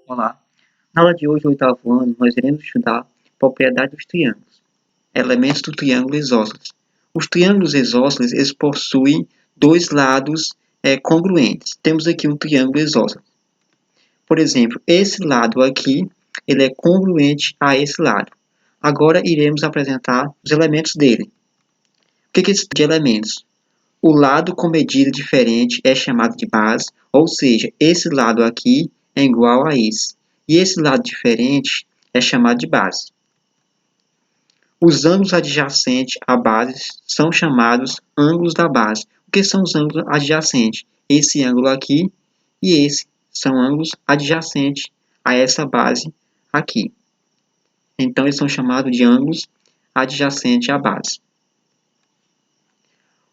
Olá, na aula de hoje, do oitavo ano, nós iremos estudar propriedade dos triângulos, elementos do triângulo isósceles. Os triângulos isósceles, eles possuem dois lados congruentes. Temos aqui um triângulo isósceles. Por exemplo, esse lado aqui, ele é congruente a esse lado. Agora iremos apresentar os elementos dele. O que é esse de elementos? O lado com medida diferente é chamado de base, ou seja, esse lado aqui é igual a esse. E esse lado diferente é chamado de base. Os ângulos adjacentes à base são chamados ângulos da base. O que são os ângulos adjacentes? Esse ângulo aqui e esse são ângulos adjacentes a essa base aqui. Então, eles são chamados de ângulos adjacentes à base.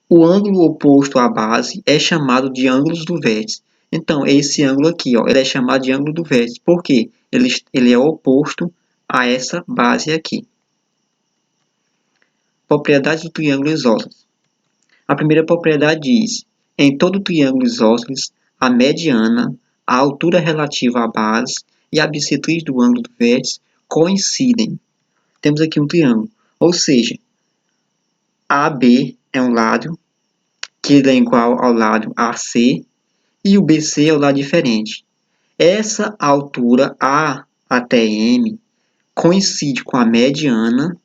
O ângulo oposto à base é chamado de ângulos do vértice. Então, esse ângulo aqui, ó, ele é chamado de ângulo do vértice. Por quê? Ele é oposto a essa base aqui. Propriedades do triângulo isósceles. A primeira propriedade diz: em todo triângulo isósceles, a mediana, a altura relativa à base e a bissetriz do ângulo do vértice coincidem. Temos aqui um triângulo, ou seja, AB é um lado, que ele é igual ao lado AC, e o BC é o lado diferente. Essa altura A até M coincide com a mediana,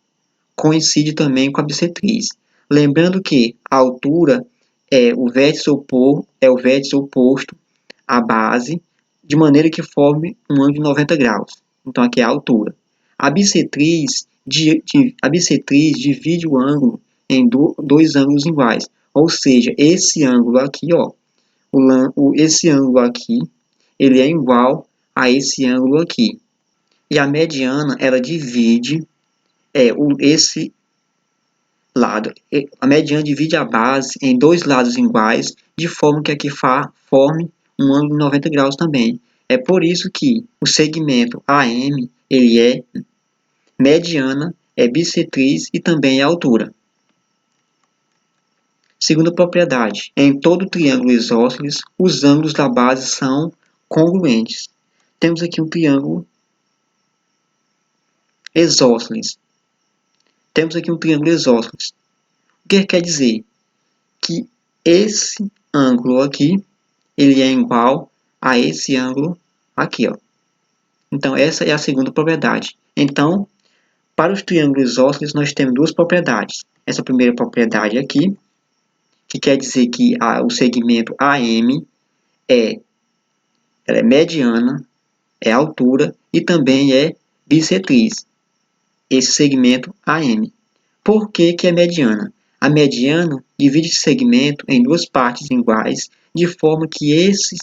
coincide também com a bissetriz. Lembrando que a altura é o vértice oposto à base, de maneira que forme um ângulo de 90 graus. Então, aqui é a altura. A bissetriz divide o ângulo em dois ângulos iguais. Ou seja, esse ângulo aqui, ó, esse ângulo aqui, ele é igual a esse ângulo aqui. E a mediana, ela divide esse lado. A mediana divide a base em dois lados iguais, de forma que aqui forme um ângulo de 90 graus também. É por isso que o segmento AM, ele é mediana, é bissetriz e também é altura. Segunda propriedade, em todo triângulo isósceles, os ângulos da base são congruentes. Temos aqui um triângulo isósceles. Temos aqui um triângulo isósceles. O que quer dizer? Que esse ângulo aqui, ele é igual a esse ângulo aqui, ó. Então, essa é a segunda propriedade. Então, para os triângulos isósceles, nós temos duas propriedades. Essa primeira propriedade aqui, que quer dizer que o segmento AM ela é mediana, é altura e também é bissetriz. Esse segmento AM. Por que é mediana? A mediana divide esse segmento em duas partes iguais, de forma que esse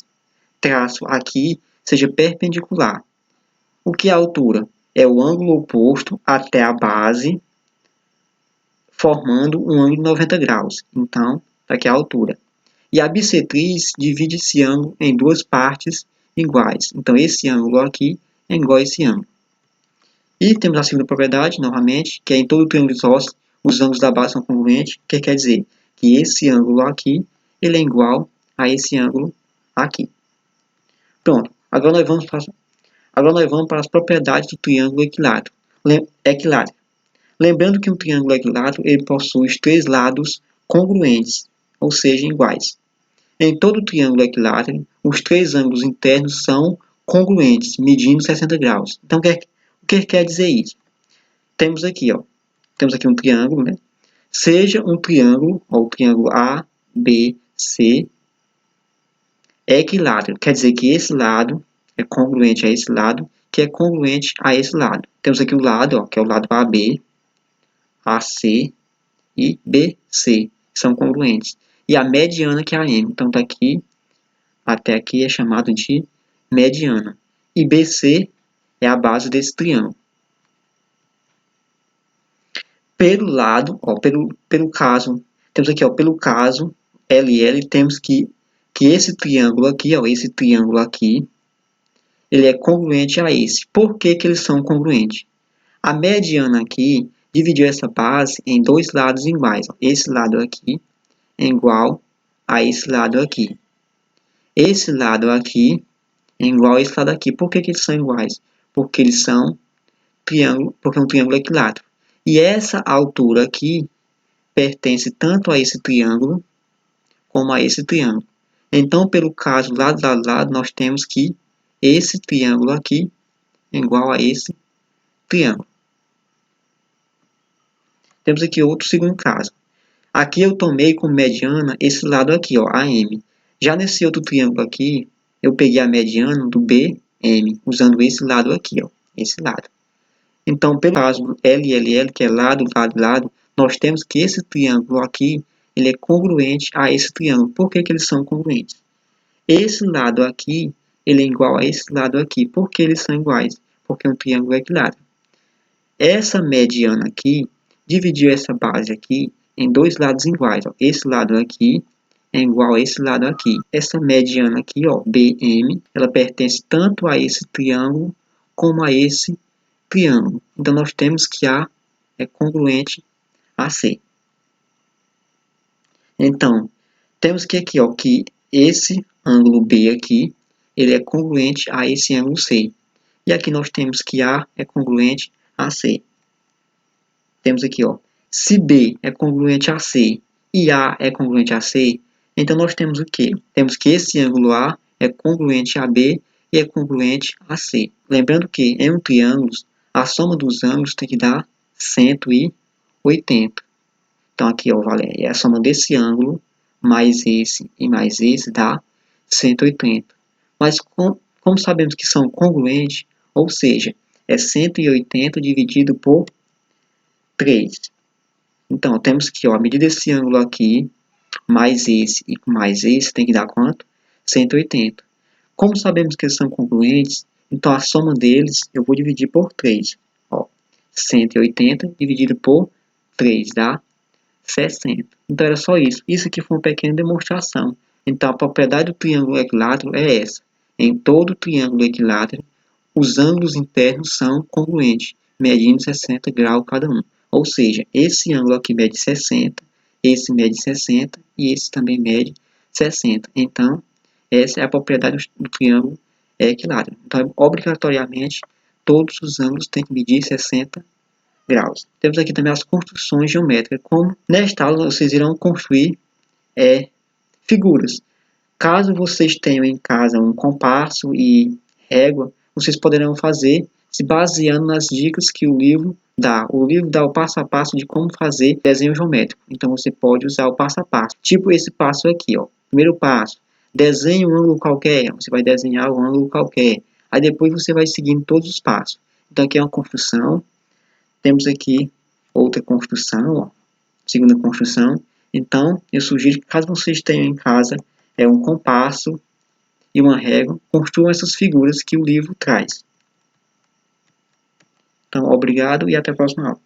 traço aqui seja perpendicular. O que é a altura? É o ângulo oposto até a base, formando um ângulo de 90 graus. Então, está aqui a altura. E a bissetriz divide esse ângulo em duas partes iguais. Então, esse ângulo aqui é igual a esse ângulo. E temos a segunda propriedade, novamente, que é em todo triângulo isósceles, os ângulos da base são congruentes, que quer dizer que esse ângulo aqui, ele é igual a esse ângulo aqui. Pronto, agora nós vamos para as propriedades do triângulo equilátero. Lembrando que um triângulo equilátero, ele possui os três lados congruentes, ou seja, iguais. Em todo triângulo equilátero, os três ângulos internos são congruentes, medindo 60 graus. Então, o que quer dizer isso? Temos aqui um triângulo, né? Seja um triângulo, ó, o triângulo A, B, C, é equilátero. Quer dizer que esse lado é congruente a esse lado, que é congruente a esse lado. Temos aqui o lado, ó, que é o lado AB, AC e BC, são congruentes. E a mediana, que é a M. Então, daqui até aqui é chamado de mediana. E BC é a base desse triângulo. Pelo lado, ó, pelo caso, temos aqui, ó, pelo caso LL, temos que esse triângulo aqui, ó, esse triângulo aqui, ele é congruente a esse. Por que eles são congruentes? A mediana aqui dividiu essa base em dois lados iguais. Ó. Esse lado aqui é igual a esse lado aqui. Esse lado aqui, é igual a esse lado aqui. Por que eles são iguais? Porque eles são triângulo, porque é um triângulo equilátero. E essa altura aqui pertence tanto a esse triângulo como a esse triângulo. Então, pelo caso lado a lado, nós temos que esse triângulo aqui é igual a esse triângulo. Temos aqui outro segundo caso. Aqui eu tomei como mediana esse lado aqui, ó, AM. Já nesse outro triângulo aqui, eu peguei a mediana do BM, usando esse lado aqui, ó, esse lado. Então, pelo caso LLL, que é lado, lado, lado, nós temos que esse triângulo aqui, ele é congruente a esse triângulo. Por que eles são congruentes? Esse lado aqui, ele é igual a esse lado aqui. Por que eles são iguais? Porque é um triângulo equilátero. Essa mediana aqui, dividiu essa base aqui em dois lados iguais. Ó. Esse lado aqui é igual a esse lado aqui. Essa mediana aqui, ó, BM, ela pertence tanto a esse triângulo como a esse triângulo. Então, nós temos que A é congruente a C. Então, temos que aqui, ó, que esse ângulo B aqui, ele é congruente a esse ângulo C. E aqui nós temos que A é congruente a C. Temos aqui, ó, se B é congruente a C e A é congruente a C, então nós temos o quê? Temos que esse ângulo A é congruente a B e é congruente a C. Lembrando que em um triângulo, a soma dos ângulos tem que dar 180. Então aqui, ó, vale, é a soma desse ângulo mais esse e mais esse dá 180. Mas como sabemos que são congruentes, ou seja, é 180 dividido por 3. Então, temos que, ó, a medida desse ângulo aqui, mais esse e mais esse, tem que dar quanto? 180. Como sabemos que eles são congruentes, então a soma deles eu vou dividir por 3. Ó, 180 dividido por 3 dá 60. Então era só isso. Isso aqui foi uma pequena demonstração. Então a propriedade do triângulo equilátero é essa. Em todo triângulo equilátero, os ângulos internos são congruentes, medindo 60 graus cada um. Ou seja, esse ângulo aqui mede 60, esse mede 60 e esse também mede 60. Então, essa é a propriedade do triângulo equilátero. Então, obrigatoriamente, todos os ângulos têm que medir 60 graus. Temos aqui também as construções geométricas. Como nesta aula vocês irão construir figuras. Caso vocês tenham em casa um compasso e régua, vocês poderão fazer se baseando nas dicas que o livro dá. O livro dá o passo a passo de como fazer desenho geométrico. Então você pode usar o passo a passo. Tipo esse passo aqui, ó. Primeiro passo, desenhe um ângulo qualquer. Você vai desenhar um ângulo qualquer. Aí depois você vai seguindo todos os passos. Então aqui é uma construção. Temos aqui outra construção, ó. Segunda construção. Então eu sugiro que caso vocês tenham em casa um compasso e uma régua, construam essas figuras que o livro traz. Então, obrigado e até a próxima aula.